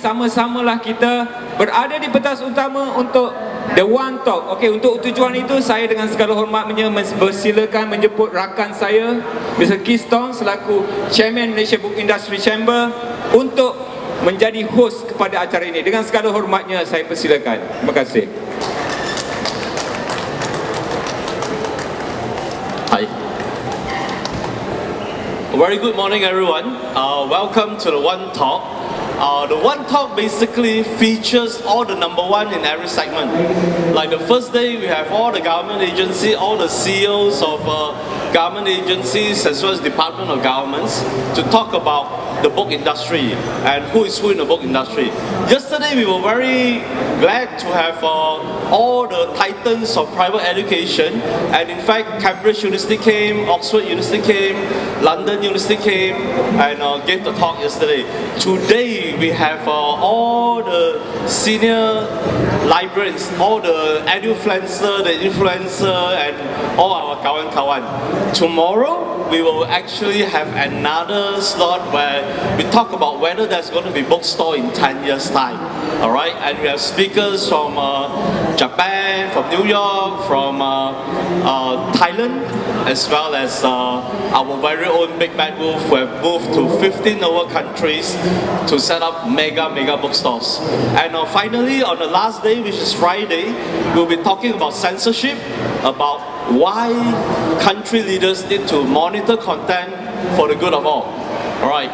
sama-samalah kita berada di pentas utama untuk The One Talk. Okey, untuk tujuan itu saya dengan segala hormatnya bersilakan menjemput rakan saya Mr. Keith Tong selaku Chairman Malaysia Book Industry Chamber untuk menjadi host kepada acara ini. Dengan segala hormatnya saya persilakan. Terima kasih. Hi. A very good morning, everyone. Welcome to the One Talk. The One Talk basically features all the number one in every segment. Like the first day, we have all the government agencies, all the CEOs of government agencies as well as Department of Governments to talk about the book industry and who is who in the book industry. Yesterday, we were very glad to have all the titans of private education, and in fact, Cambridge University came, Oxford University came, London University came and gave the talk yesterday. Today, we have all the senior librarians, all the edufluencer, the influencer, and all our kawan-kawan. Tomorrow, we will actually have another slot where we talk about whether there's going to be bookstore in 10 years' time. Alright, and we have speakers from Japan, from New York, from Thailand, as well as our very own Big Bad Wolf, who have moved to 15 over countries to set up mega bookstores. And finally, on the last day, which is Friday, we'll be talking about censorship, about why country leaders need to monitor content for the good of all. Alright,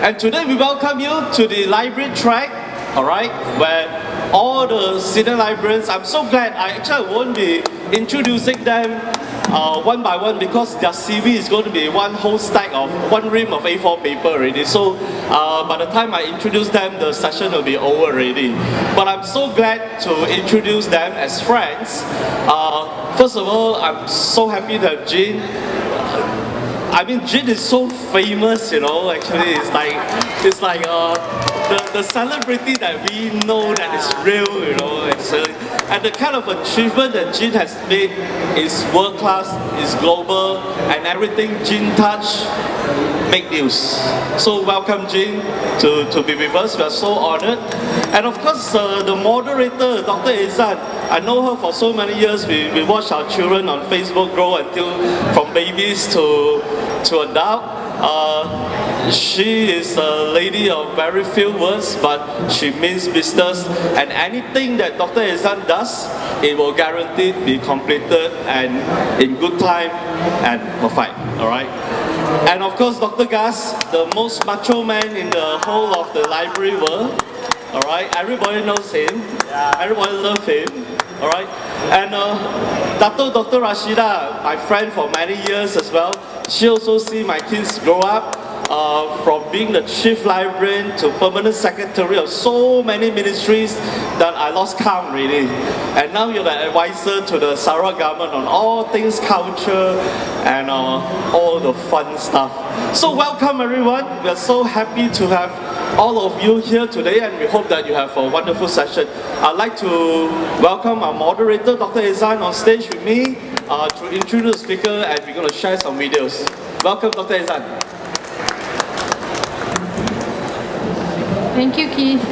and today we welcome you to the library track, alright, where all the senior librarians, I'm so glad I won't be introducing them one by one because their CV is going to be one whole stack of one ream of A4 paper already. So by the time I introduce them, the session will be over already. But I'm so glad to introduce them as friends. First of all, I'm so happy that Jean. I mean, Jin is so famous, you know, actually. It's like the celebrity that we know that is real, you know. And the kind of achievement that Jin has made is world class, is global, and everything Jin touch make news. So welcome Jin to be with us. We are so honored. And of course, the moderator, Dr. Izan, I know her for so many years. We watch our children on Facebook grow until from babies to adult. She is a lady of very few words, but she means business, and anything that Dr. Izan does, it will guaranteed be completed and in good time and perfect. Alright? And of course, Dr. Gas, the most macho man in the whole of the library world. Alright, everybody knows him. Everybody loves him. Alright, and Dr. Rashida, my friend for many years as well. She also see my kids grow up from being the chief librarian to permanent secretary of so many ministries that I lost count really. And now you're the advisor to the Sarawak government on all things culture and all the fun stuff. So welcome everyone. We're so happy to have all of you here today, and we hope that you have a wonderful session. I'd like to welcome our moderator, Dr. Izan, on stage with me to introduce the speaker, and we're going to share some videos. Welcome, Dr. Izan. Thank you, Keith.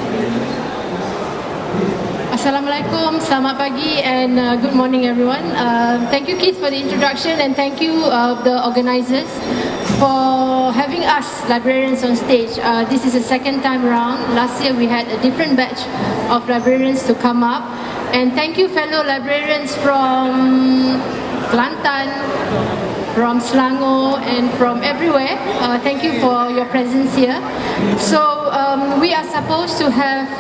Assalamualaikum, selamat pagi, and good morning, everyone. Thank you, Keith, for the introduction, and thank you, the organizers, for having us librarians on stage. This is the second time around. Last year we had a different batch of librarians to come up, and thank you fellow librarians from Kelantan, from Selangor, and from everywhere. Thank you for your presence here. So we are supposed to have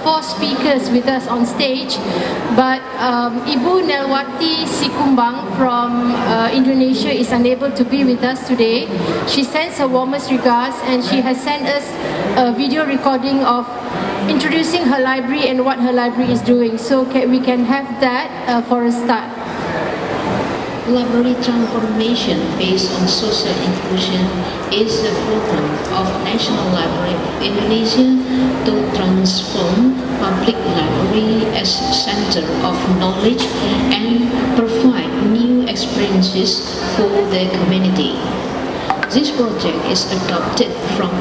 4 speakers with us on stage, but Ibu Nelwati Sikumbang from Indonesia is unable to be with us today. She sends her warmest regards, and she has sent us a video recording of introducing her library and what her library is doing. So we can have that for a start. Library transformation based on social inclusion is the program of National Library of Indonesia to transform public library as a center of knowledge and provide new experiences for the community. This project is adopted from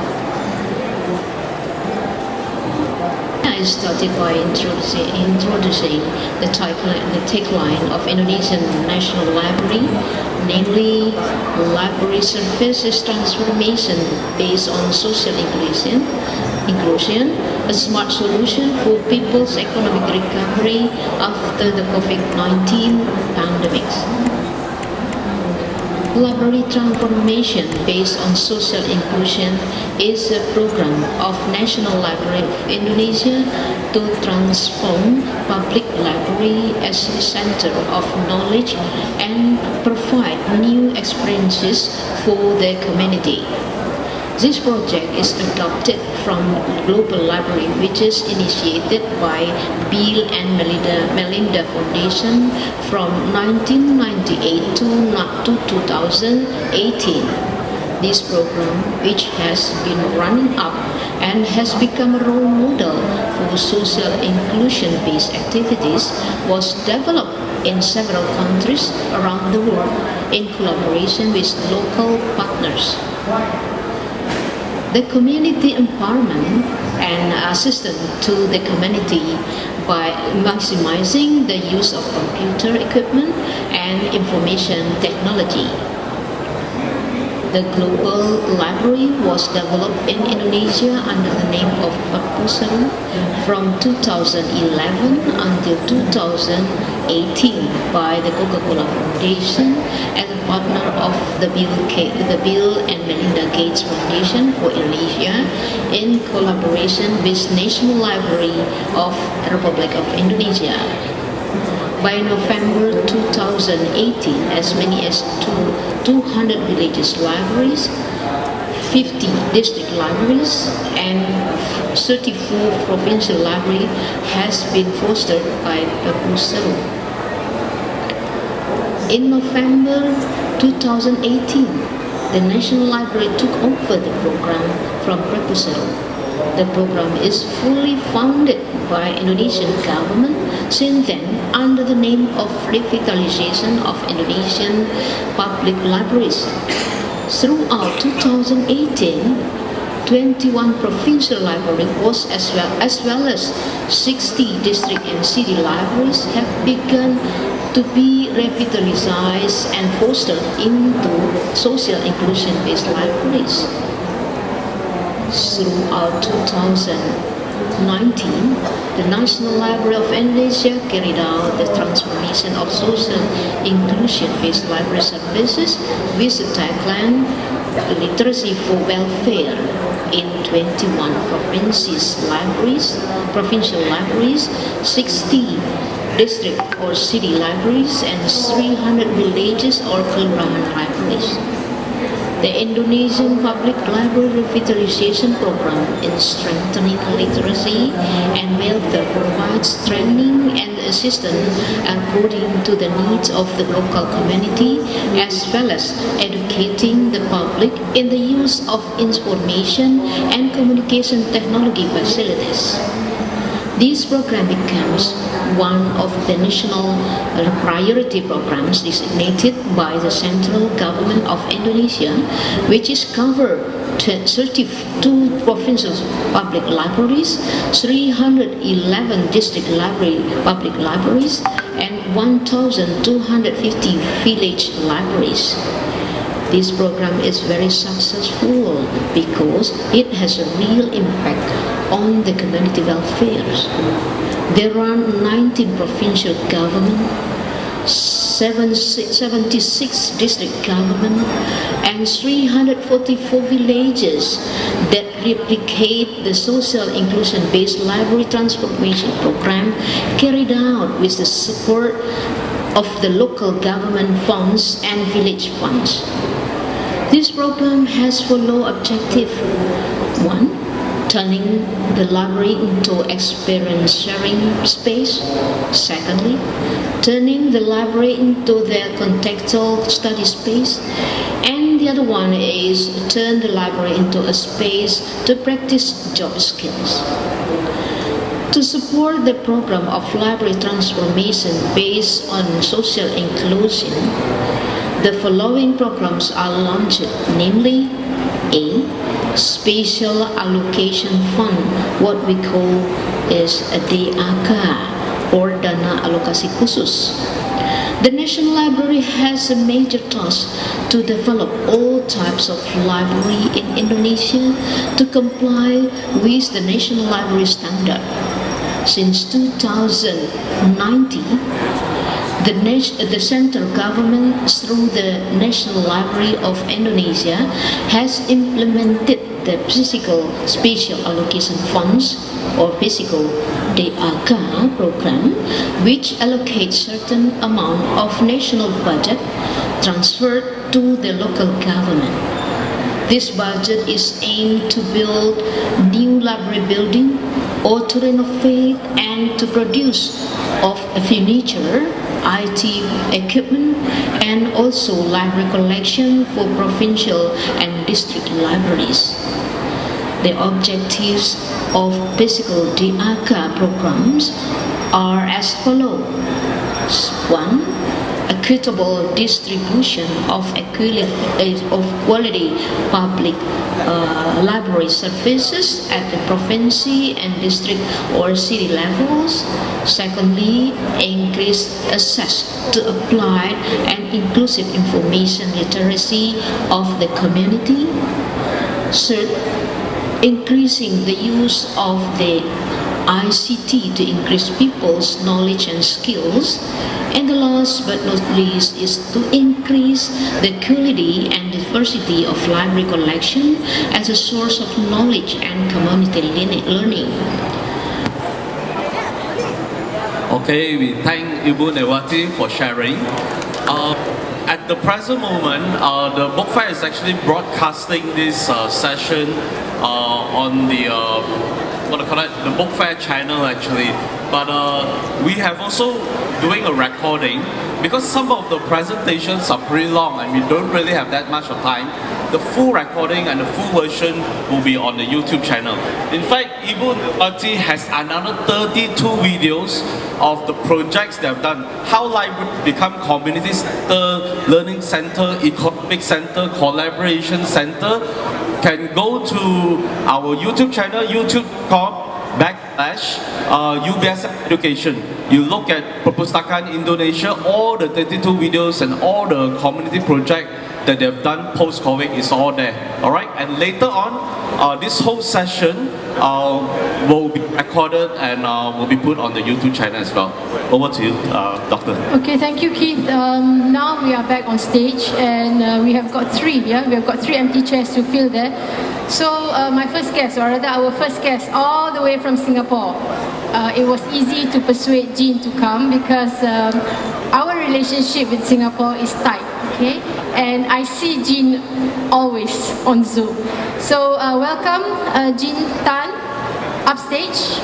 is started by introducing the tagline of Indonesian National Library, namely, library services transformation based on social inclusion, a smart solution for people's economic recovery after the COVID-19 pandemic. Library transformation based on social inclusion is a program of National Library of Indonesia to transform public library as a center of knowledge and provide new experiences for the community. This project is adopted from Global Library, which is initiated by Bill and Melinda Foundation from 1998 to 2018. This program, which has been running up and has become a role model for social inclusion-based activities, was developed in several countries around the world in collaboration with local partners. The community empowerment and assistance to the community by maximizing the use of computer equipment and information technology. The Global Library was developed in Indonesia under the name of Perpustakaan from 2011 until 2018 by the Coca-Cola Foundation as a partner of the Bill and Melinda Gates Foundation for Indonesia in collaboration with National Library of the Republic of Indonesia. By November 2018, as many as 200 villages libraries, 50 district libraries, and 34 provincial libraries has been fostered by Perpustakaan. In November 2018, the National Library took over the program from Perpustakaan. The program is fully funded by Indonesian government since then under the name of Revitalization of Indonesian Public Libraries. Throughout 2018, 21 provincial libraries was as well as 60 district and city libraries have begun to be revitalized and fostered into social inclusion-based libraries. Throughout 2019, the National Library of Indonesia carried out the transformation of social inclusion-based library services with the tagline Literacy for Welfare in 21 provincial libraries, 60 district or city libraries, and 300 villages or kelurahan libraries. The Indonesian Public Library Revitalization Program in strengthening literacy and welfare provides training and assistance according to the needs of the local community, as well as educating the public in the use of information and communication technology facilities. This program becomes one of the national priority programs designated by the central government of Indonesia, which is covered 32 provincial public libraries, 311 district public libraries, and 1,250 village libraries. This program is very successful because it has a real impact on the community welfare. There are 19 provincial government, 76 district government, and 344 villages that replicate the social inclusion-based library transformation program carried out with the support of the local government funds and village funds. This program has followed objective 1. Turning the library into experience sharing space. Secondly, turning the library into the contextual study space. And the other one is turn the library into a space to practice job skills. To support the program of library transformation based on social inclusion, the following programs are launched, namely A. Special Allocation Fund, what we call is a DAK or Dana Alokasi Khusus. The National Library has a major task to develop all types of library in Indonesia to comply with the National Library Standard. Since 2019, the central government through the National Library of Indonesia has implemented the Physical Special Allocation Funds or Physical DAK program, which allocates certain amount of national budget transferred to the local government. This budget is aimed to build new library building or to renovate and to produce of furniture, IT equipment, and also library collection for provincial and district libraries. The objectives of physical DAK programs are as follows. 1. Equitable distribution of quality public library services at the province and district or city levels. Secondly, increased access to applied and inclusive information literacy of the community. Third, increasing the use of the ICT to increase people's knowledge and skills. And the last but not least is to increase the quality and diversity of library collection as a source of knowledge and community learning. Okay, we thank Ibu Newati for sharing. At the present moment, the book fair is actually broadcasting this session on the the book fair channel actually. But we have also doing a recording because some of the presentations are pretty long and we don't really have that much of time. The full recording and the full version will be on the YouTube channel. In fact, Ibu Newati has another 32 videos of the projects they have done. How library become community center, learning center, economic center, collaboration center. Can go to our YouTube channel, youtube.com/UBS Education. You look at Perpustakaan Indonesia, all the 32 videos and all the community project that they've done post-COVID is all there. Alright, and later on, this whole session will be recorded and will be put on the YouTube channel as well. Over to you, Doctor. Okay, thank you, Keith. Now we are back on stage, and we have got three empty chairs to fill there. So my first guest, or rather our first guest, all the way from Singapore. It was easy to persuade Jean to come because our relationship with Singapore is tight, okay? And I see Jean always on Zoom. So welcome Jean Tan, upstage.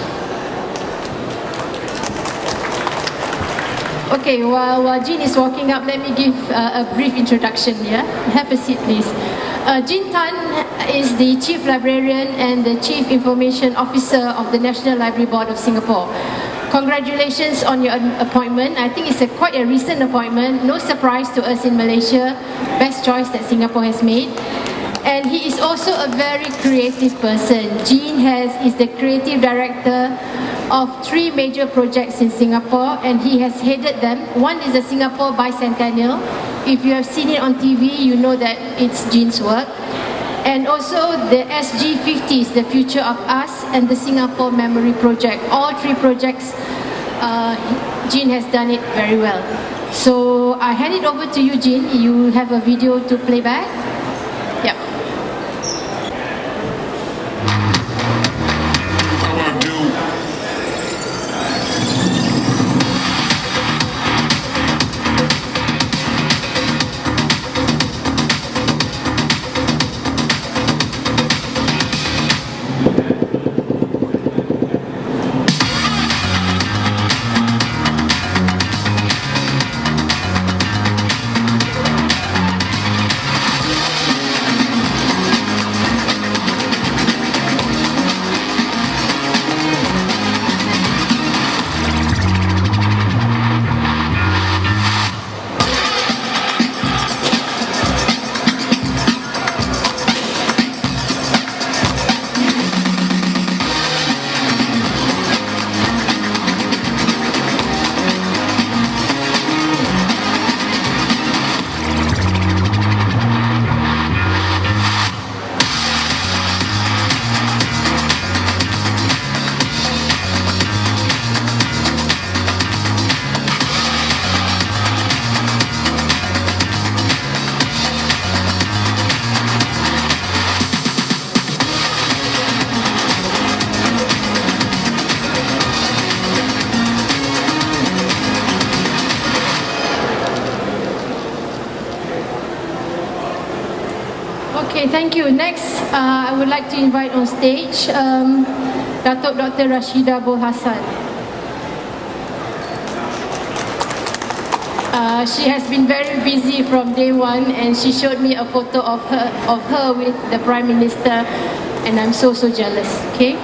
Okay, while Jean is walking up, let me give a brief introduction here. Have a seat, please. Jean Tan is the Chief Librarian and the Chief Information Officer of the National Library Board of Singapore. Congratulations on your appointment. I think it's quite a recent appointment. No surprise to us in Malaysia. Best choice that Singapore has made. And he is also a very creative person. Jean is the creative director of 3 major projects in Singapore, and he has headed them. One is the Singapore Bicentennial. If you have seen it on TV, you know that it's Jean's work. And also the SG50s, the Future of Us, and the Singapore Memory Project. All 3 projects, Jean has done it very well. So I hand it over to you, Jean. You have a video to play back. Yep. Okay, thank you. Next, I would like to invite on stage Datuk Dr. Rashida Hassan. She has been very busy from day one, and she showed me a photo of her with the Prime Minister, and I'm so jealous. Okay,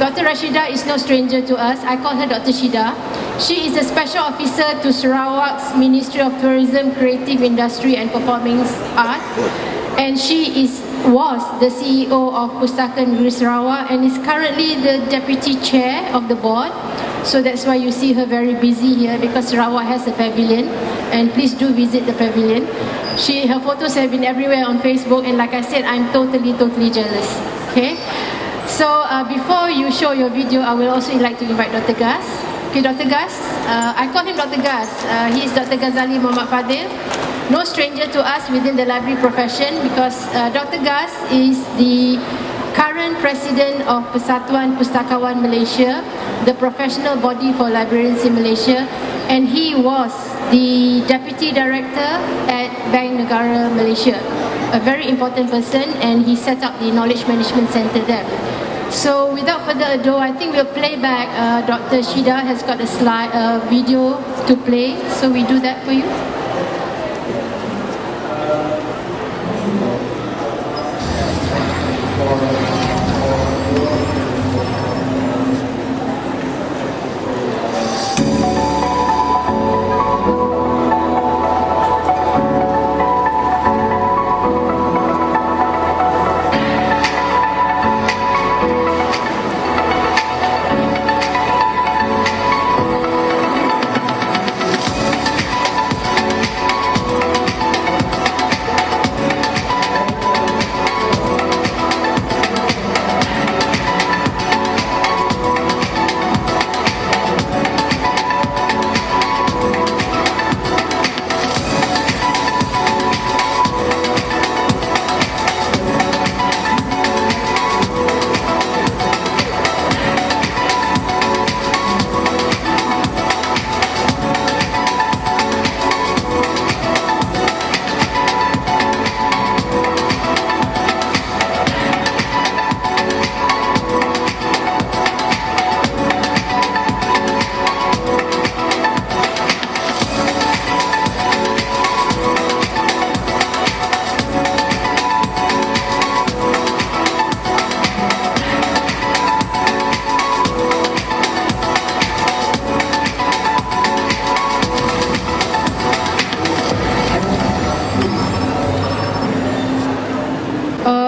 Dr. Rashida is no stranger to us. I call her Dr. Shida. She is a special officer to Sarawak's Ministry of Tourism, Creative Industry and Performing Arts, and she was the CEO of Pustaka Negeri Sarawak and is currently the deputy chair of the board. So that's why you see her very busy here, because Sarawak has a pavilion, and please do visit the pavilion. Her photos have been everywhere on Facebook, and like I said, I'm totally jealous. Okay, so before you show your video, I will also like to invite Dr. Gas. Okay, Dr. Gas, I call him Dr. Gas. He is Dr. Ghazali Muhammad Fadil. No stranger to us within the library profession, because Dr. Gas is the current president of Persatuan Pustakawan Malaysia, the professional body for librarians in Malaysia, and he was the deputy director at Bank Negara Malaysia, a very important person, and he set up the knowledge management center there. So without further ado, I think we'll play back. Dr. Shida has got a video to play, so we do that for you.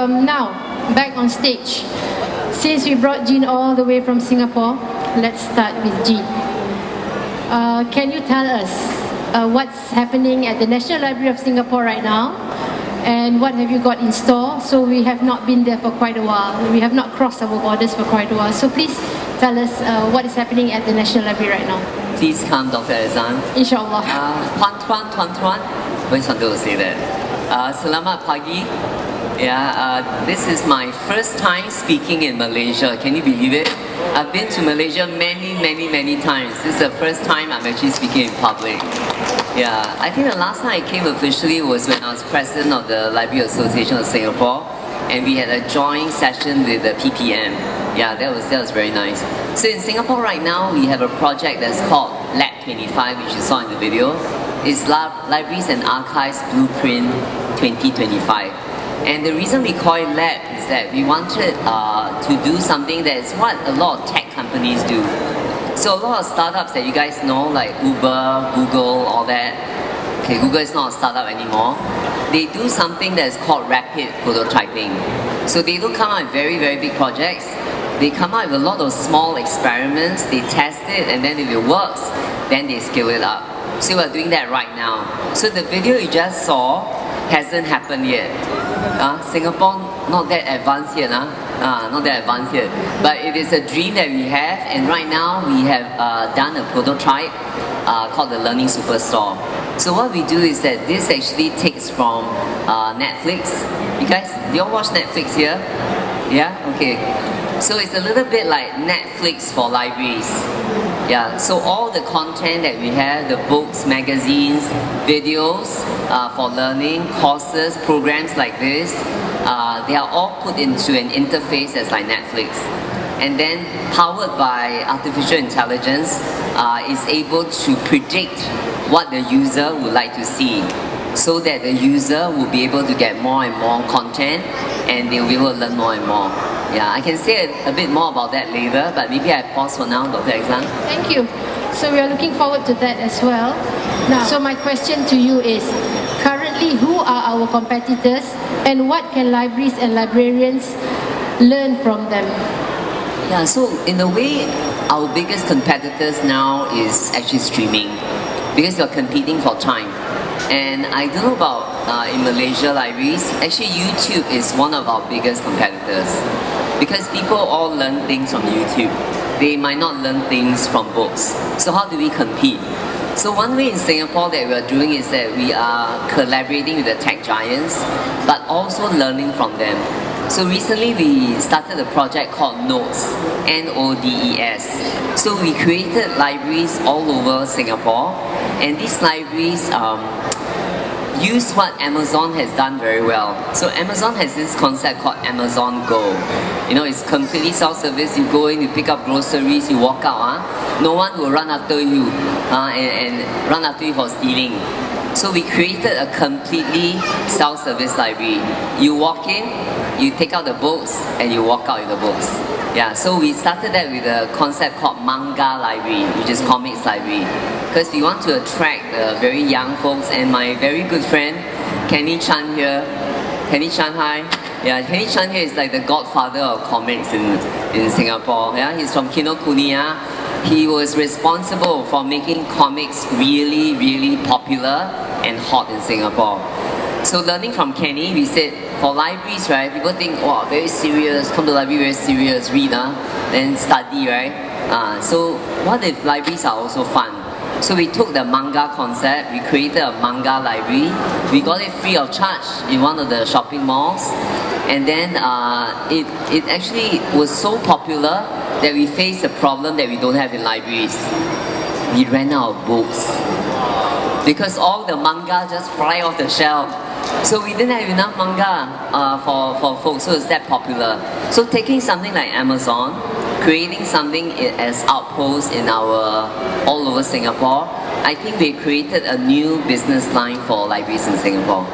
Now, back on stage. Since we brought Jean all the way from Singapore, let's start with Jean. Can you tell us what's happening at the National Library of Singapore right now, and what have you got in store? So we have not been there for quite a while. We have not crossed our borders for quite a while. So please tell us what is happening at the National Library right now. Please come, Dr. Azan. Inshallah. Tuan. Always wanted to say that. Selamat pagi. Yeah, this is my first time speaking in Malaysia. Can you believe it? I've been to Malaysia many times. This is the first time I'm actually speaking in public. Yeah, I think the last time I came officially was when I was president of the Library Association of Singapore, and we had a joint session with the PPM. Yeah, that was very nice. So in Singapore right now, we have a project that's called Lab 25, which you saw in the video. It's Libraries and Archives Blueprint 2025. And the reason we call it Lab is that we wanted to do something that is what a lot of tech companies do. So a lot of startups that you guys know, like Uber, Google, all that. Okay, Google is not a startup anymore. They do something that is called rapid prototyping. So they don't come out with very big projects. They come out with a lot of small experiments, they test it, and then if it works, then they scale it up. So we're doing that right now. So the video you just saw hasn't happened yet. Singapore not that advanced yet, not that advanced yet. But it is a dream that we have, and right now we have done a prototype called the Learning Superstore. So what we do is that this actually takes from Netflix. You guys, do you all watch Netflix here? Yeah? Okay. So it's a little bit like Netflix for libraries. Yeah, so all the content that we have, the books, magazines, videos for learning, courses, programs like this, they are all put into an interface as like Netflix. And then powered by artificial intelligence is able to predict what the user would like to see, so that the user will be able to get more and more content and they will be able to learn more and more. Yeah, I can say a bit more about that later, but maybe I pause for now, Dr. Exan. Thank you. So we are looking forward to that as well. Now, so my question to you is, currently who are our competitors and what can libraries and librarians learn from them? Yeah, so in a way, our biggest competitors now is actually streaming, because you're competing for time. And I don't know about in Malaysia libraries, actually YouTube is one of our biggest competitors, because people all learn things from YouTube. They might not learn things from books. So how do we compete? So one way in Singapore that we are doing is that we are collaborating with the tech giants, but also learning from them. So recently we started a project called Nodes, N-O-D-E-S. So we created libraries all over Singapore, and these libraries use what Amazon has done very well. So Amazon has this concept called Amazon Go. You know, it's completely self-service. You go in, you pick up groceries, you walk out. No one will run after you and run after you for stealing. So we created a completely self-service library. You walk in, you take out the books, and you walk out with the books. Yeah, so we started that with a concept called Manga Library, which is comics library, because we want to attract very young folks. And my very good friend Kenny Chan here, Kenny Chan, hi. Yeah, Kenny Chan here is like the godfather of comics in Singapore. Yeah, he's from Kinokuniya. He was responsible for making comics really, really popular and hot in Singapore. So learning from Kenny, we said for libraries, right, people think, wow, very serious, come to the library very serious, read, then study, right? So what if libraries are also fun? So we took the manga concept, we created a manga library, we got it free of charge in one of the shopping malls, and then it actually was so popular that we faced a problem that we don't have in libraries. We ran out of books, because all the manga just fly off the shelf. So we didn't have enough manga for folks, so it's that popular. So taking something like Amazon, creating something as Outpost in our all over Singapore, I think we created a new business line for libraries in Singapore.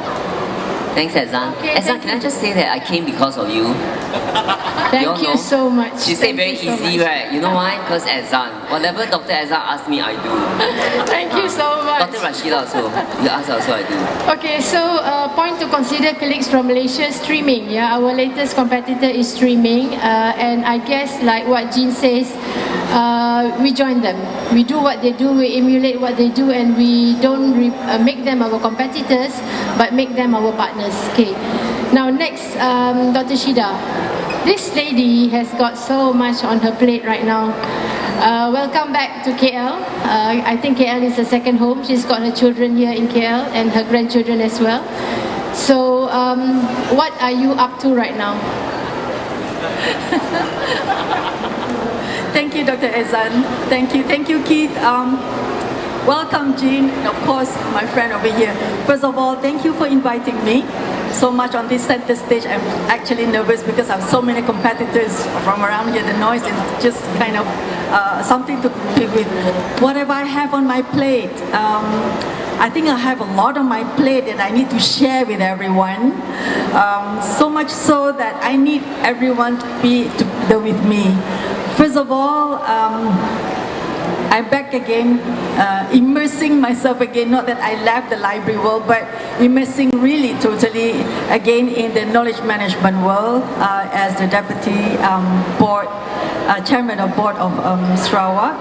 Thanks, Ezan. Okay, Ezan, can I just say that I came because of you? Thank you so much. She said Thank very you so easy, much. right? You know why? Because Ezan. Whatever Dr. Ezan asks me, I do. Thank you so much. Dr. Rashida also. You ask her also, I do. Okay, so point to consider, colleagues from Malaysia, streaming. Yeah, our latest competitor is streaming, and I guess like what Jean says, we join them. We do what they do, we emulate what they do, and we don't make them our competitors, but make them our partners. Okay. Now next, Dr. Shida. This lady has got so much on her plate right now. Welcome back to KL. I think KL is her second home. She's got her children here in KL and her grandchildren as well. So, what are you up to right now? Thank you, Dr. Ezan. Thank you, Keith. Welcome, Jean, and of course, my friend over here. First of all, thank you for inviting me so much on this center stage. I'm actually nervous because I have so many competitors from around here. The noise is just kind of something to compete with. Whatever I have on my plate, I think I have a lot on my plate that I need to share with everyone. So much so that I need everyone to be together with me. First of all, I'm back again, immersing myself again, not that I left the library world, but immersing really totally again in the knowledge management world as the deputy chairman of board of Sarawak.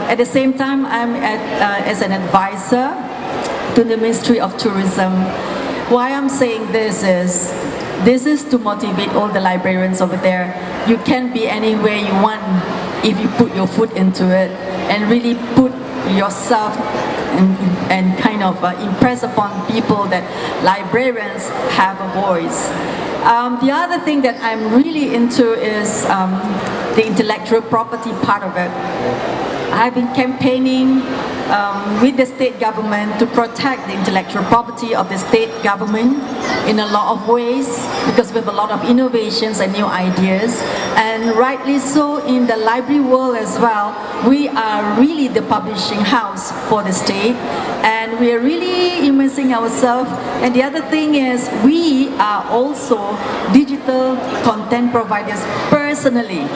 At the same time, I'm as an advisor to the Ministry of Tourism. Why I'm saying this is to motivate all the librarians over there. You can be anywhere you want if you put your foot into it and really put yourself and kind of impress upon people that librarians have a voice. The other thing that I'm really into is the intellectual property part of it. I've been campaigning with the state government to protect the intellectual property of the state government in a lot of ways, because we have a lot of innovations and new ideas, and rightly so in the library world as well. We are really the publishing house for the state, and we are really immersing ourselves. And the other thing is, we are also digital content providers personally.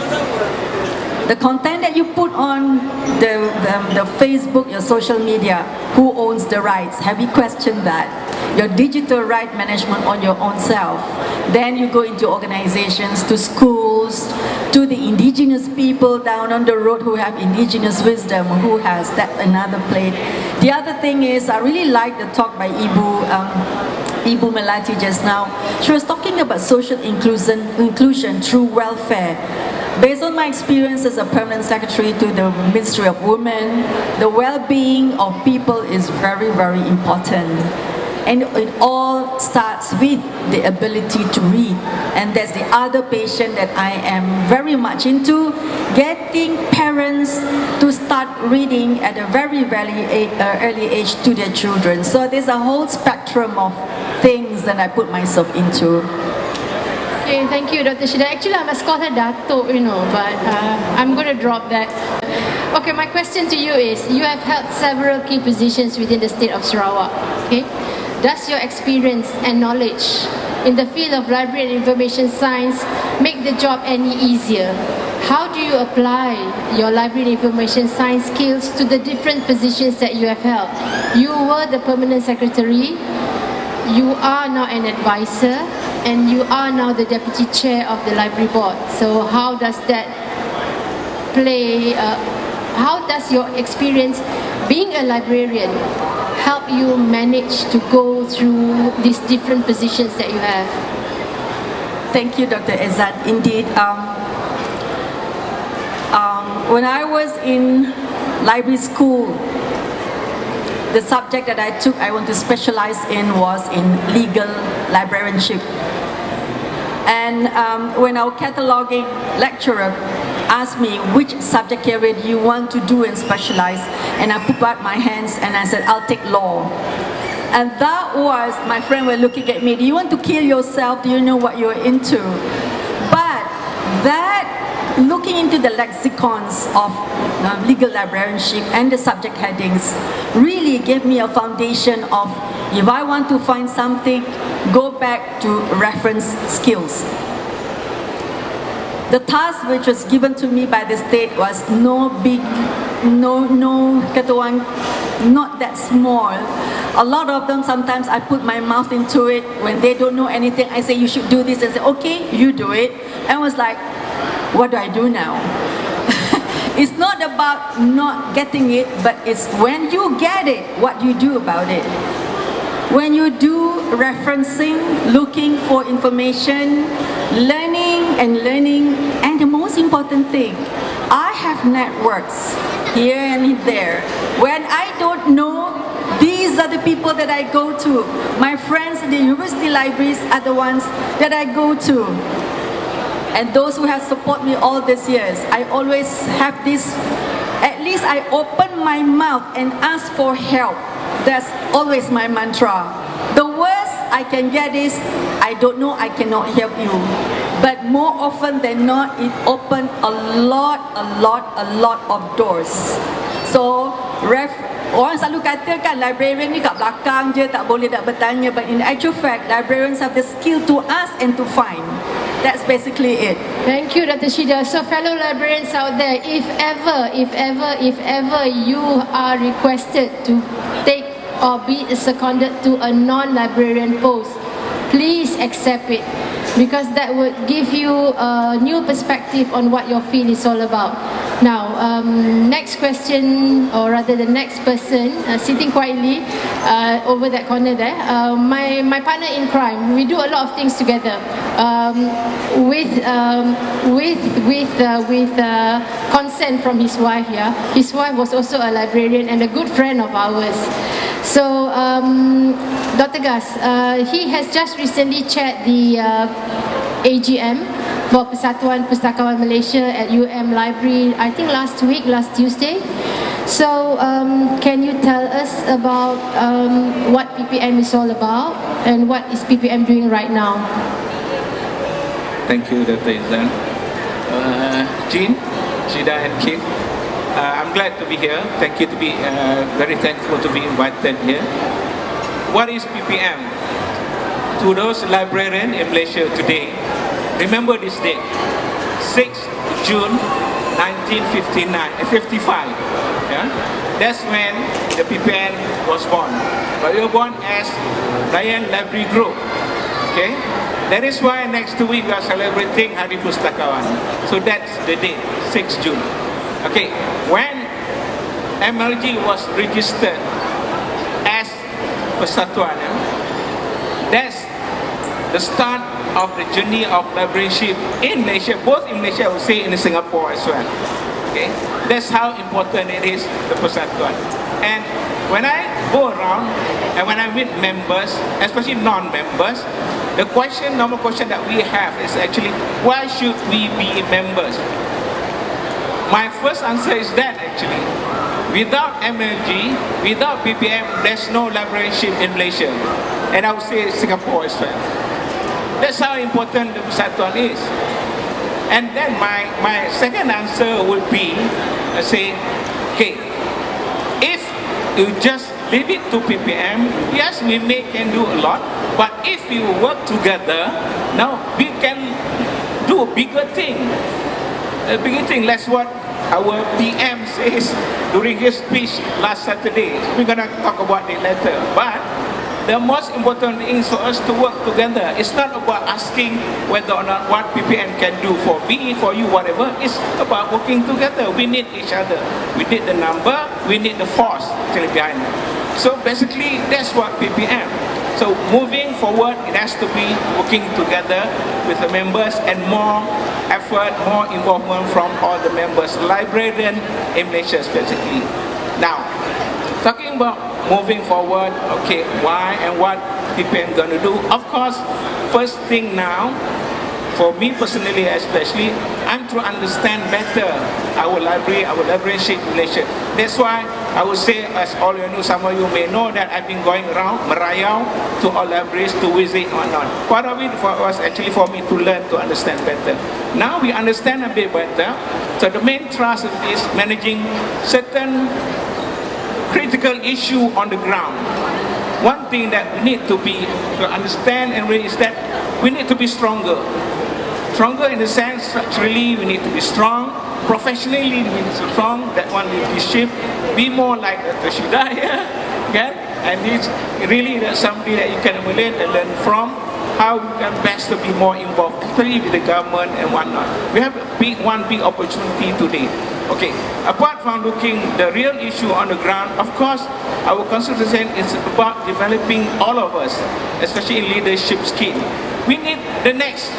The content that you put on the Facebook, your social media, who owns the rights? Have you questioned that? Your digital right management on your own self. Then you go into organizations, to schools, to the indigenous people down on the road who have indigenous wisdom, who has that another plate. The other thing is, I really like the talk by Ibu Melati just now. She was talking about social inclusion through welfare. Based on my experience as a permanent secretary to the Ministry of Women, the well-being of people is very, very important. And it all starts with the ability to read. And that's the other patient that I am very much into, getting parents to start reading at a very, very early age to their children. So there's a whole spectrum of things that I put myself into. Okay, thank you, Dr. Shida. Actually, I must call her Dato', but I'm going to drop that. Okay, my question to you is, you have held several key positions within the state of Sarawak, okay? Does your experience and knowledge in the field of library and information science make the job any easier? How do you apply your library and information science skills to the different positions that you have held? You were the permanent secretary, you are now an advisor, and you are now the deputy chair of the library board. So how does that play, how does your experience being a librarian help you manage to go through these different positions that you have? Thank you, Dr. Ezad. Indeed, when I was in library school, the subject that I took, I want to specialize in, was in legal librarianship. And when our cataloging lecturer asked me which subject area do you want to do and specialize, and I put out my hands and I said, I'll take law. And that was, my friend were looking at me, do you want to kill yourself? Do you know what you're into? But that, looking into the lexicons of legal librarianship and the subject headings really gave me a foundation of, if I want to find something, go back to reference skills. The task which was given to me by the state was not that small. A lot of them, sometimes I put my mouth into it. When they don't know anything, I say, you should do this, and say, okay, you do it. And I was like, what do I do now? It's not about not getting it, but it's when you get it, what you do about it. When you do referencing, looking for information, learning, and the most important thing, I have networks here and there. When I don't know, these are the people that I go to. My friends in the university libraries are the ones that I go to. And those who have supported me all these years, I always have this, at least I open my mouth and ask for help. That's always my mantra. The worst I can get is, I don't know, I cannot help you. But more often than not, it opened a lot of doors. So, orang selalu katakan librarian ni kat belakang je, tak boleh nak bertanya. But in actual fact, librarians have the skill to ask and to find. That's basically it. Thank you, Dr. Shida. So fellow librarians out there, if ever you are requested to take or be seconded to a non-librarian post, please accept it, because that would give you a new perspective on what your field is all about. Now, next question, or rather the next person sitting quietly over that corner there, my partner in crime. We do a lot of things together with consent from his wife. Yeah, his wife was also a librarian and a good friend of ours. So, Dr. Gus, he has just recently chaired the AGM for Persatuan Pustakawan Malaysia at UM Library, I think last Tuesday. So can you tell us about what PPM is all about and what is PPM doing right now? Thank you, Dr. Izan. Jean, Shida and Keith, I'm glad to be here. Thank you to be very thankful to be invited here. What is PPM? To those librarians in Malaysia today, remember this date, 6th June 1955. Yeah? That's when the PPN was born. But we were born as Ryan Library Group. Okay? That is why next week we are celebrating Hari Pustakawan. So that's the date, 6 June. Okay, when MLG was registered as Persatuan, that's the start of the journey of librarianship in Malaysia, both in Malaysia, I would say in Singapore as well. Okay, that's how important it is, the Persatuan. And when I go around and when I meet members, especially non-members, the normal question that we have is actually, why should we be members? My first answer is that actually, without MLG, without PPM, there's no librarianship in Malaysia. And I would say Singapore as well. That's how important the Persatuan is. And then my second answer would be, say, okay, if you just leave it to PPM, yes, we can do a lot, but if we work together, now we can do a bigger thing. A bigger thing, that's what our PM says during his speech last Saturday. We're gonna talk about it later. But the most important thing is for us to work together. It's not about asking whether or not what PPM can do for me, for you, whatever. It's about working together. We need each other. We need the number, we need the force actually behind it. So basically, that's what PPM. So moving forward, it has to be working together with the members and more effort, more involvement from all the members, librarian in Malaysia specifically. Now, talking about moving forward, okay, why and what PPM going to do? Of course, first thing now, for me personally especially, I'm to understand better our library, our librarianship in Malaysia. That's why I would say, as all you know, some of you may know that I've been going around, merayau to all libraries to visit or not. Part of it was actually for me to learn, to understand better. Now we understand a bit better. So the main thrust is managing certain critical issue on the ground. One thing that we need to understand and really is that we need to be stronger. Stronger in the sense, structurally, we need to be strong. Professionally, we need to be strong. That one will be shift. Be more like the Shida here. Okay? And it's really somebody that you can emulate and learn from. How we can best to be more involved, especially with the government and whatnot. We have one big opportunity today. Okay, apart from looking the real issue on the ground, of course, our concentration is about developing all of us, especially in leadership skill. We need the next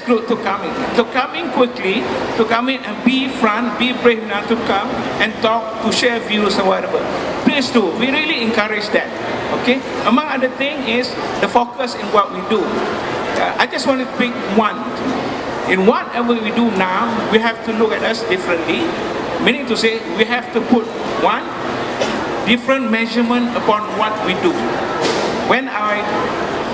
group to come in quickly, to come in and be front, be brave enough to come and talk, to share views or whatever. Please do. We really encourage that. Okay. Among other things is the focus in what we do. I just want to pick one. In whatever we do now, we have to look at us differently. Meaning to say, we have to put one different measurement upon what we do. When I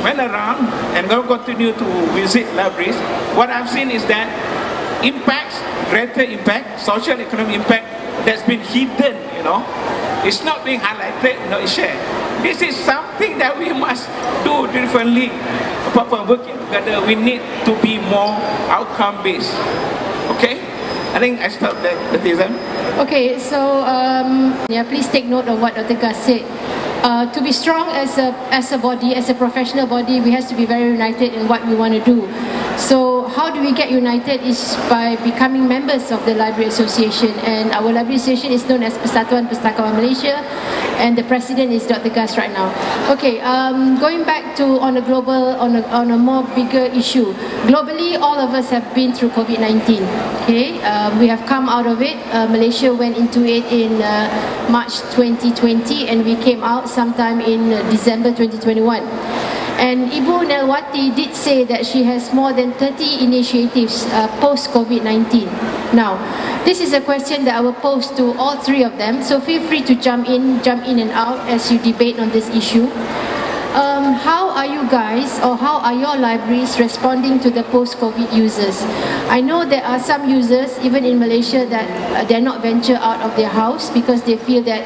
went around and going to continue to visit libraries, what I've seen is that greater impact, social economic impact that's been hidden, it's not being highlighted, it's shared. This is something that we must do differently. Apart from working together, we need to be more outcome-based. Okay? I think I stopped there, Natizan. Okay, so please take note of what Dr. Gus said. To be strong as a body, as a professional body, we have to be very united in what we want to do. So how do we get united is by becoming members of the Library Association, and our Library Association is known as Persatuan Pustakawan Malaysia, and the president is Dr. Gus right now. Okay, going back to on a more bigger issue. Globally, all of us have been through COVID-19. Okay, we have come out of it. Malaysia went into it in March 2020, and we came out sometime in December 2021. And Ibu Nelwati did say that she has more than 30 initiatives post-COVID-19. Now, this is a question that I will pose to all three of them, so feel free to jump in and out as you debate on this issue. How are you guys, or how are your libraries responding to the post-COVID users? I know there are some users, even in Malaysia, that they're not venture out of their house because they feel that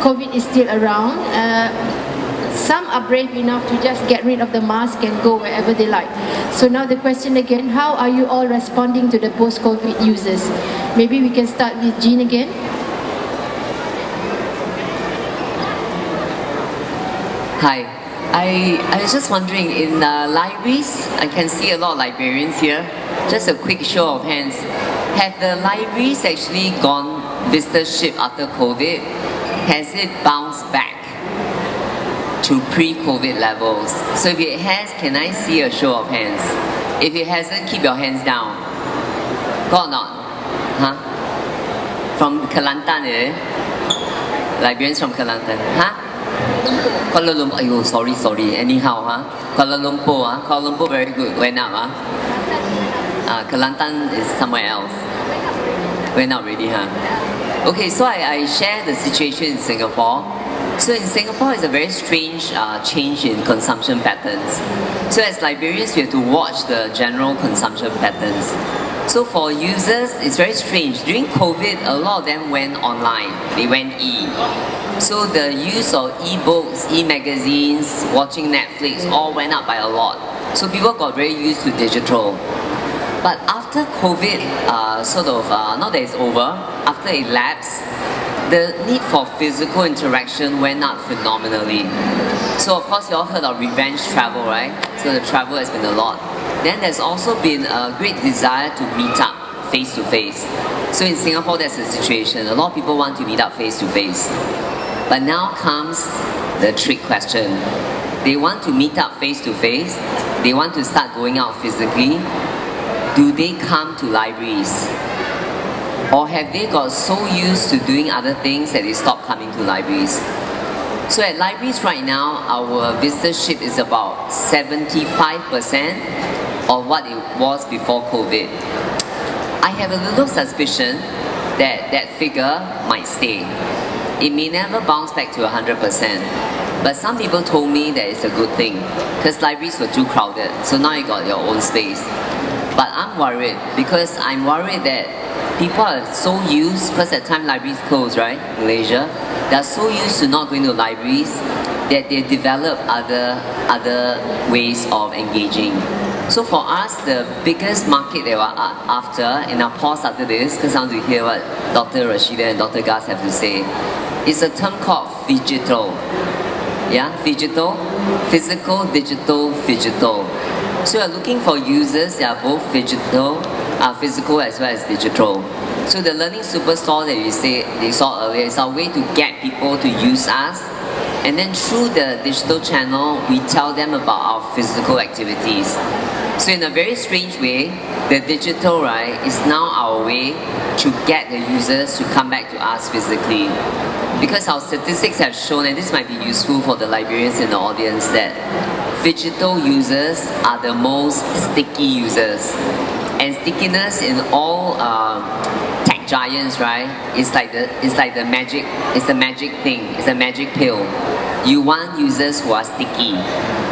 COVID is still around. Some are brave enough to just get rid of the mask and go wherever they like. So now the question again, how are you all responding to the post-COVID users? Maybe we can start with Jean again. Hi. I was just wondering, in libraries, I can see a lot of librarians here. Just a quick show of hands. Have the libraries actually gone visitorship after COVID? Has it bounced back to pre-COVID levels? So if it has, can I see a show of hands? If it hasn't, keep your hands down. Go or not? Huh? From Kelantan, eh? Librarians from Kelantan. Huh? Kuala Lumpur, ayo, sorry. Anyhow, huh? Kuala Lumpur, Kuala Lumpur very good. Went up, huh? Kelantan is somewhere else. Went up already, huh? Okay, so I share the situation in Singapore. So in Singapore, it's a very strange change in consumption patterns. So as librarians, we have to watch the general consumption patterns. So for users, it's very strange. During COVID, a lot of them went online. They went e. So the use of e-books, e-magazines, watching Netflix all went up by a lot. So people got very used to digital. But after COVID, now that it's over, after it lapsed, the need for physical interaction went up phenomenally. So of course you all heard of revenge travel, right? So the travel has been a lot. Then there's also been a great desire to meet up face to face. So in Singapore, that's the situation. A lot of people want to meet up face to face. But now comes the trick question. They want to meet up face to face. They want to start going out physically. Do they come to libraries? Or have they got so used to doing other things that they stop coming to libraries? So at libraries right now, our visitorship is about 75% of what it was before COVID. I have a little suspicion that that figure might stay. It may never bounce back to 100%. But some people told me that it's a good thing because libraries were too crowded. So now you got your own space. But I'm worried because I'm worried that people are so used, because at the time libraries closed, right? Malaysia. They're so used to not going to libraries that they develop other ways of engaging. So for us, the biggest market that we're after, in our pause after this, because I want to hear what Dr. Rashida and Dr. Gas have to say, is a term called phygital. Yeah, phygital, physical, digital, phygital. So we're looking for users that are both physical as well as digital. So the Learning Superstore that they saw earlier is our way to get people to use us. And then through the digital channel, we tell them about our physical activities. So in a very strange way, the digital, right, is now our way to get the users to come back to us physically. Because our statistics have shown, and this might be useful for the librarians in the audience, that digital users are the most sticky users. And stickiness in all tech giants, right, it's like the magic thing, it's a magic pill. You want users who are sticky.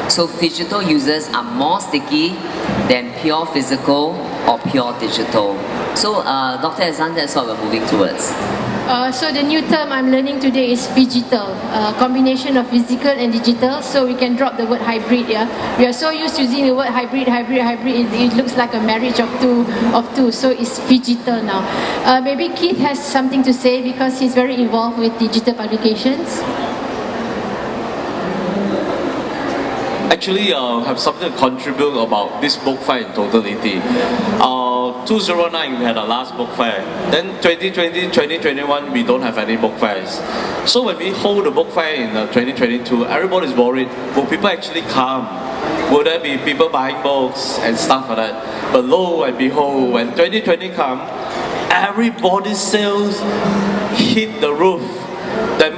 So digital users are more sticky than pure physical or pure digital. So Dr. Azan, that's what we're moving towards. So the new term I'm learning today is phygital, combination of physical and digital. So we can drop the word hybrid. Yeah, we are so used to using the word hybrid. It looks like a marriage of two. So it's phygital now. Maybe Keith has something to say because he's very involved with digital publications. Actually, have something to contribute about this book fair in totality. 2009 we had our last book fair. Then 2020, 2021 we don't have any book fairs. So when we hold the book fair in 2022, everybody's worried. Will people actually come? Will there be people buying books and stuff like that? But lo and behold, when 2020 come, everybody's sales hit the roof. That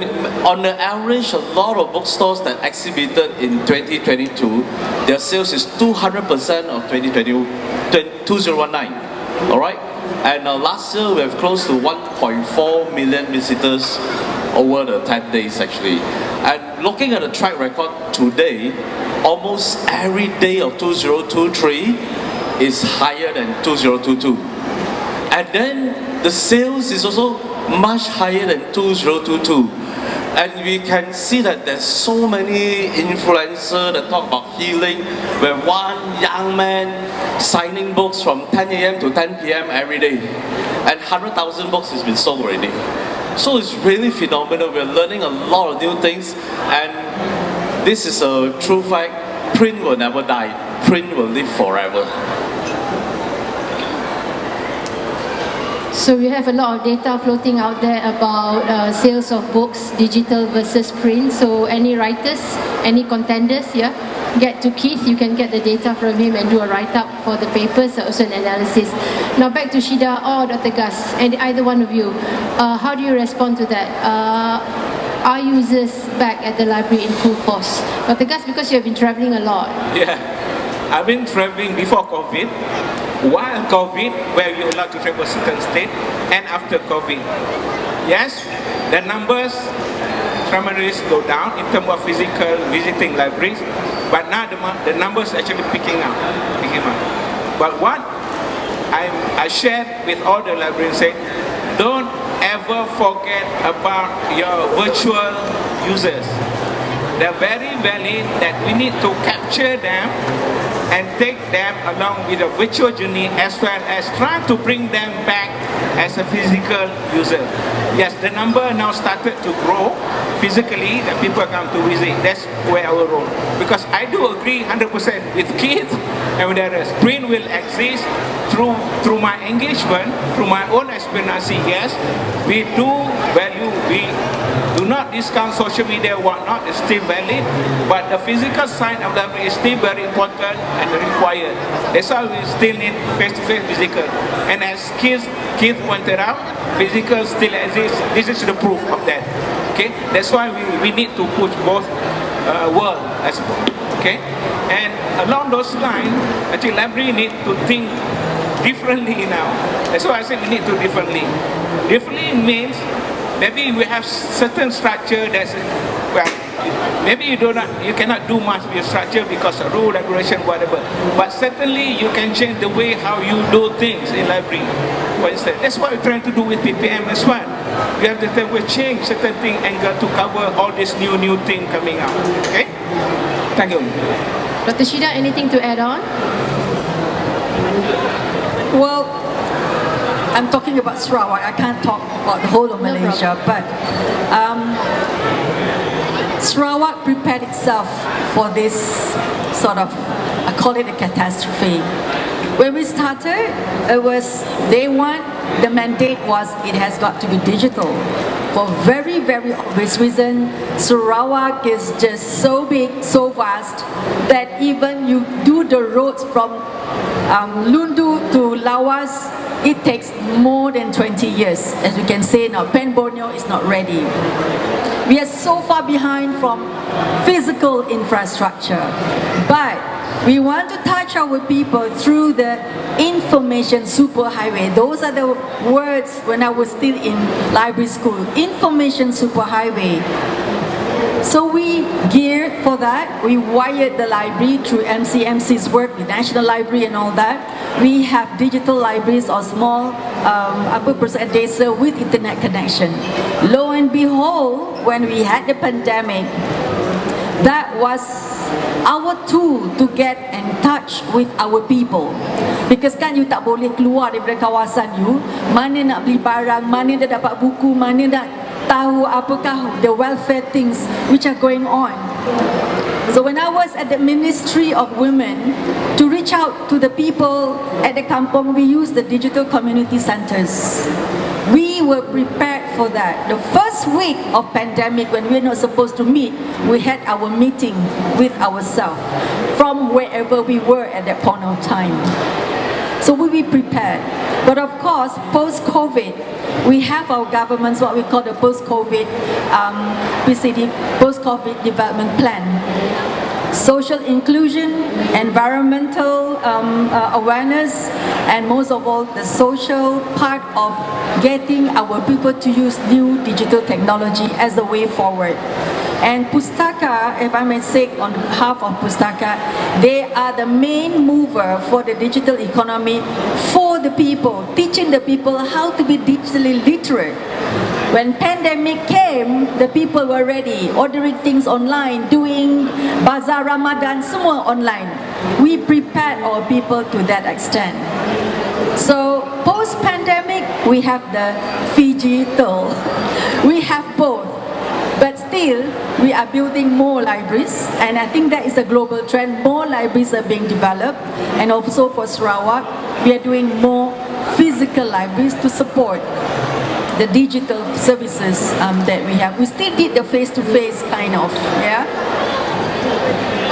on the average, a lot of bookstores that exhibited in 2022, their sales is 200% of 2019. All right, and last year we have close to 1.4 million visitors over the 10 days actually. And looking at the track record today, almost every day of 2023 is higher than 2022. And then the sales is also much higher than 2022. And we can see that there's so many influencers that talk about healing, where one young man signing books from 10 a.m. to 10 p.m. every day. And 100,000 books has been sold already. So it's really phenomenal. We're learning a lot of new things, and this is a true fact. Print will never die. Print will live forever. So we have a lot of data floating out there about sales of books, digital versus print. So any writers, any contenders, yeah, get to Keith. You can get the data from him and do a write-up for the papers, also an analysis. Now back to Shida or Dr. Gus, and either one of you. How do you respond to that? Are users back at the library in full force? Dr. Gus, because you have been traveling a lot. Yeah, I've been traveling before COVID, while COVID, where you're allowed to travel a certain state, and after COVID. Yes, the numbers primarily go down in terms of physical visiting libraries, but now the numbers actually picking up. But what I shared with all the librarians, say, don't ever forget about your virtual users. They're very valid, that we need to capture them and take them along with a virtual journey, as well as trying to bring them back as a physical user. Yes, the number now started to grow physically, that people come to visit. That's where our role. Because I do agree 100% with kids and with others. Print will exist through my engagement, through my own experience. Yes, we do value, we do not discount social media, whatnot, is still valid, but the physical side of library is still very important and required. That's why we still need face-to-face physical. And as Keith pointed out, physical still exists. This is the proof of that. Okay, that's why we need to push both worlds. Okay, and along those lines, actually library need to think differently now. That's why I said we need to differently. Differently means maybe we have certain structure that's, well, maybe you cannot do much with structure because of rule, regulation, whatever. But certainly you can change the way how you do things in library. For instance, that's what we're trying to do with PPM as well. We have to change certain thing angle to cover all this new thing coming out. Okay? Thank you. Dr. Shida, anything to add on? Well, I'm talking about Sarawak. I can't talk about the whole of Malaysia, but Sarawak prepared itself for this sort of, I call it a catastrophe. When we started, it was day one, the mandate was it has got to be digital. For very, very obvious reason, Sarawak is just so big, so vast, that even you do the roads from Lundu to Lawas, it takes more than 20 years. As you can say now, Pen Borneo is not ready. We are so far behind from physical infrastructure. But we want to touch our people through the information superhighway. Those are the words when I was still in library school. Information superhighway. So we geared for that. We wired the library through MCMC's work, the National Library and all that. We have digital libraries or small percent desa with internet connection. Lo and behold, when we had the pandemic, that was our tool to get in touch with our people. Because kan you tak boleh keluar daripada kawasan you, mana nak beli barang, mana nak dapat buku, mana nak tahu apakah the welfare things which are going on. So when I was at the Ministry of Women, to reach out to the people at the kampung, we used the digital community centers. We were prepared for that. The first week of pandemic, when we were not supposed to meet, we had our meeting with ourselves from wherever we were at that point of time. So we be prepared. But of course, post-COVID, we have our government's what we call the post-COVID PCD, post-COVID development plan. Social inclusion, environmental awareness, and most of all, the social part of getting our people to use new digital technology as the way forward. And Pustaka, if I may say on behalf of Pustaka, they are the main mover for the digital economy for the people, teaching the people how to be digitally literate. When pandemic came, the people were ready, ordering things online, doing Bazaar Ramadan, semua online. We prepared our people to that extent. So post-pandemic, we have the phygital. We have both. But still, we are building more libraries, and I think that is a global trend. More libraries are being developed, and also for Sarawak, we are doing more physical libraries to support the digital services that we have. We still did the face-to-face kind of, yeah?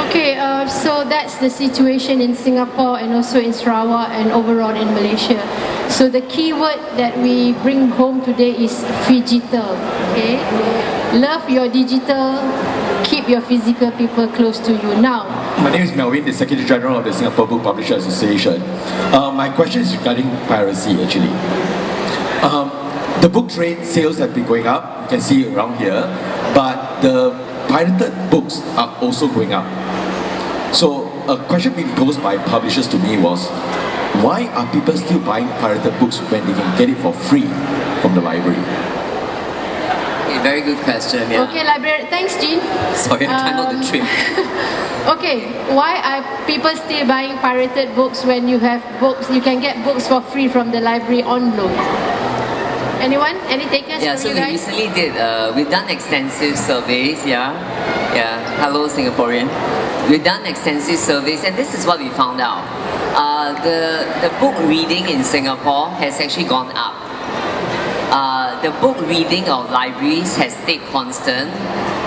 Okay, so that's the situation in Singapore and also in Sarawak and overall in Malaysia. So the key word that we bring home today is phygital, okay? Love your digital, keep your physical people close to you. Now, my name is Melvin, the Secretary General of the Singapore Book Publishers Association. My question is regarding piracy actually. The book trade sales have been going up, you can see around here, but the pirated books are also going up. So a question being posed by publishers to me was, why are people still buying pirated books when they can get it for free from the library? Okay, very good question. Yeah. okay, librarian, thanks Jean. Sorry, I'm trying not to trip. Okay, why are people still buying pirated books when you have books, you can get books for free from the library on loan? Anyone? Any takers Yeah, from so you we guys? recently did, we've done extensive surveys, yeah. Hello Singaporean. We've done extensive surveys, and this is what we found out. The book reading in Singapore has actually gone up. The book reading of libraries has stayed constant,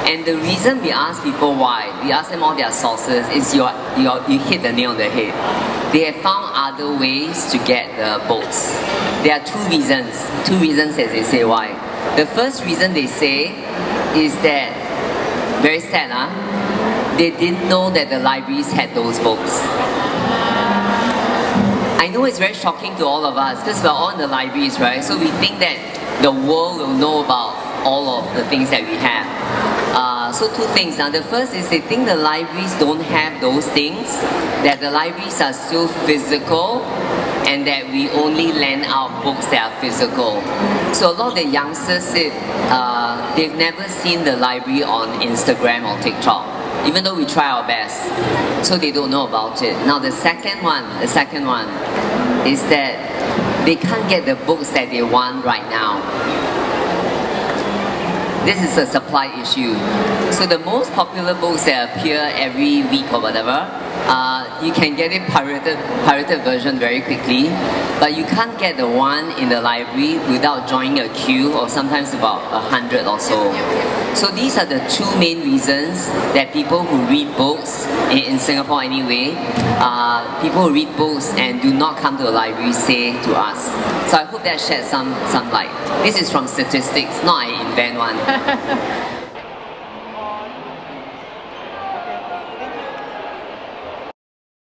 and the reason we ask people why, we ask them all their sources, is you hit the nail on the head. They have found other ways to get the books. There are two reasons as they say why. The first reason they say is that, very sad, they didn't know that the libraries had those books. I know it's very shocking to all of us because we're all in the libraries, right? So we think that the world will know about all of the things that we have. So two things. Now the first is they think the libraries don't have those things, that the libraries are still physical, and that we only lend out books that are physical. So a lot of the youngsters said they've never seen the library on Instagram or TikTok, even though we try our best. So they don't know about it. Now the second one is that they can't get the books that they want right now. This is a supply issue. So the most popular books that appear every week or whatever, you can get it pirated version very quickly, but you can't get the one in the library without joining a queue, or sometimes about 100 or so. So these are the two main reasons that people who read books, in Singapore anyway, people who read books and do not come to the library say to us. So I hope that sheds some light. This is from statistics, not I invent one.